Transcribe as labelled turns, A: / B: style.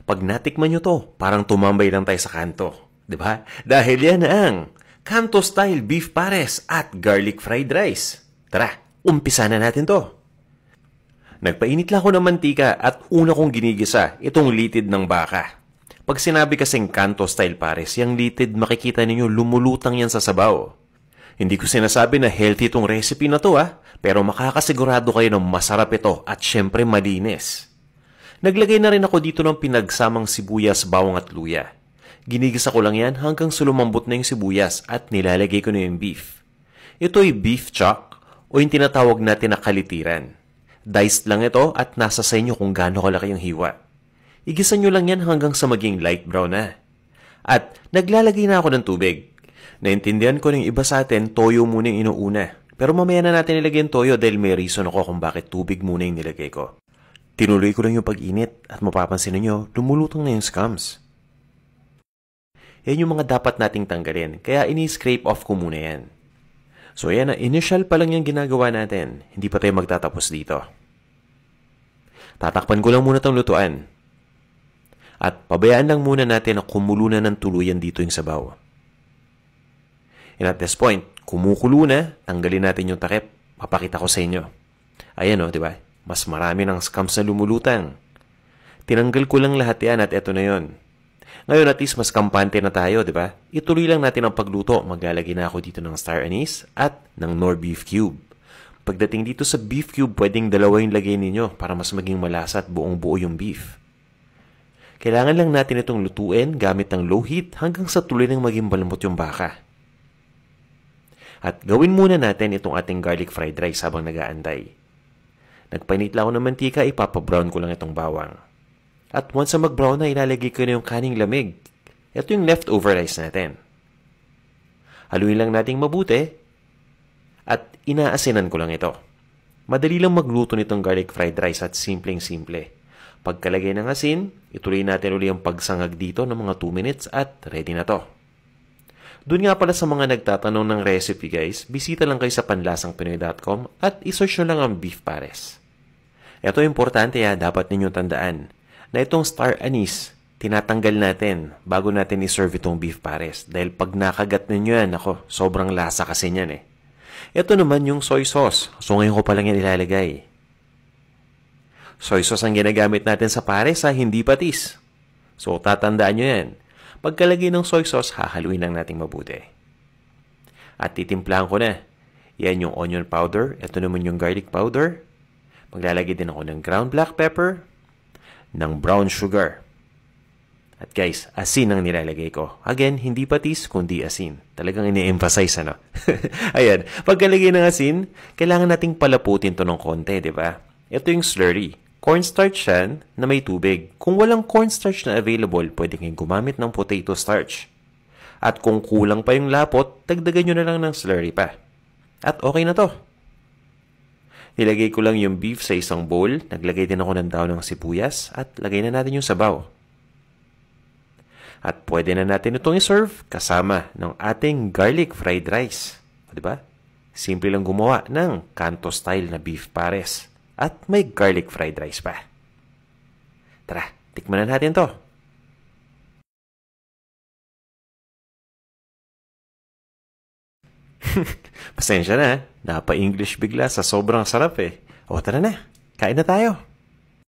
A: Pag natikman nyo to, parang tumambay lang tayo sa kanto. 'Di ba? Dahil yan ang Kanto Style Beef Pares at Garlic Fried Rice. Tara, umpisa na natin to. Nagpainit lang ako ng mantika at una kong ginigisa itong litid ng baka. Pag sinabi kasing Kanto Style Pares, yung litid makikita ninyo lumulutang yan sa sabaw. Hindi ko sinasabi na healthy itong recipe na to pero makakasigurado kayo ng masarap ito at syempre malinis. Naglagay na rin ako dito ng pinagsamang sibuyas, bawang at luya. Ginigisa ko lang yan hanggang sulumambot na yung sibuyas at nilalagay ko na yung beef. Ito ay beef chuck o yung tinatawag natin na kalitiran. Diced lang ito at nasa sa inyo kung gaano kalaki yung hiwa. Igisa nyo lang yan hanggang sa maging light brown na. At naglalagay na ako ng tubig. Naintindihan ko ng iba sa atin, toyo muna yung inuuna. Pero mamaya na natin ilagay yung toyo dahil may reason ako kung bakit tubig muna yung nilagay ko. Tinuloy ko lang yung pag-init at mapapansin ninyo, lumulutang na yung scums. Yan yung mga dapat nating tanggalin, kaya ini-scrape off ko muna yan. So yan na, initial pa lang yung ginagawa natin, hindi pa tayo magtatapos dito. Tatakpan ko lang muna itong lutuan. At pabayaan lang muna natin na kumulo na ng tuluyan dito yung sabaw. And at this point, kumukulo na, tanggalin natin yung takip. Papakita ko sa inyo. Ayan di ba? Mas marami ng scums na lumulutang. Tinanggal ko lang lahat yan at eto na yon. Ngayon at least mas kampante na tayo, di ba? Ituloy lang natin ang pagluto. Maglalagay na ako dito ng star anise at ng Knorr beef cube. Pagdating dito sa beef cube, pwedeng dalawa yung lagay ninyo para mas maging malasa at buong buo yung beef. Kailangan lang natin itong lutuin gamit ng low heat hanggang sa tuloy ng maging malambot yung baka. At gawin muna natin itong ating garlic fried rice habang nag-aantay. Nagpainit lang ako ng mantika, ipapabrown ko lang itong bawang. At once na mag-brown na, ilalagay ko na yung kaning lamig. Ito yung leftover rice natin. Haluin lang nating mabuti at inaasinan ko lang ito. Madali lang magluto nitong garlic fried rice at simpleng-simple. Pagkalagay ng asin, ituloy natin ulit ang pagsangag dito ng mga 2 minutes at ready na to. Doon nga pala sa mga nagtatanong ng recipe guys, bisita lang kayo sa panlasangpinoy.com at isearch nyo lang ang beef pares. Ito importante dapat ninyong tandaan na itong star anise, tinatanggal natin bago natin iserve itong beef pares. Dahil pag nakagat ninyo yan, sobrang lasa kasi niyan Ito naman yung soy sauce. So ngayon ko pa lang yan ilalagay. Soy sauce ang ginagamit natin sa pares hindi patis. So tatandaan nyo yan. Pagkalagay ng soy sauce, hahaluin lang natin mabuti. At titimplahan ko na. Yan yung onion powder. Ito naman yung garlic powder. Maglalagay din ako ng ground black pepper, ng brown sugar. At guys, asin ang nilalagay ko. Again, hindi patis, kundi asin. Talagang ini-emphasize, Ayan, pagkalagay ng asin, kailangan nating palaputin to ng konti, di ba? Ito yung slurry. Cornstarch yan na may tubig. Kung walang cornstarch na available, pwede kayong gumamit ng potato starch. At kung kulang pa yung lapot, dagdagan nyo na lang ng slurry pa. At okay na to. Nilagay ko lang yung beef sa isang bowl. Naglagay din ako ng daon ng sibuyas. At lagay na natin yung sabaw. At pwede na natin itong iserve kasama ng ating garlic fried rice. Diba? Simple lang gumawa ng Kanto style na beef pares. At may garlic fried rice pa. Tara, tikman na natin to. Pasensya na, napa-English bigla sa sobrang sarap O tara na, kain na tayo.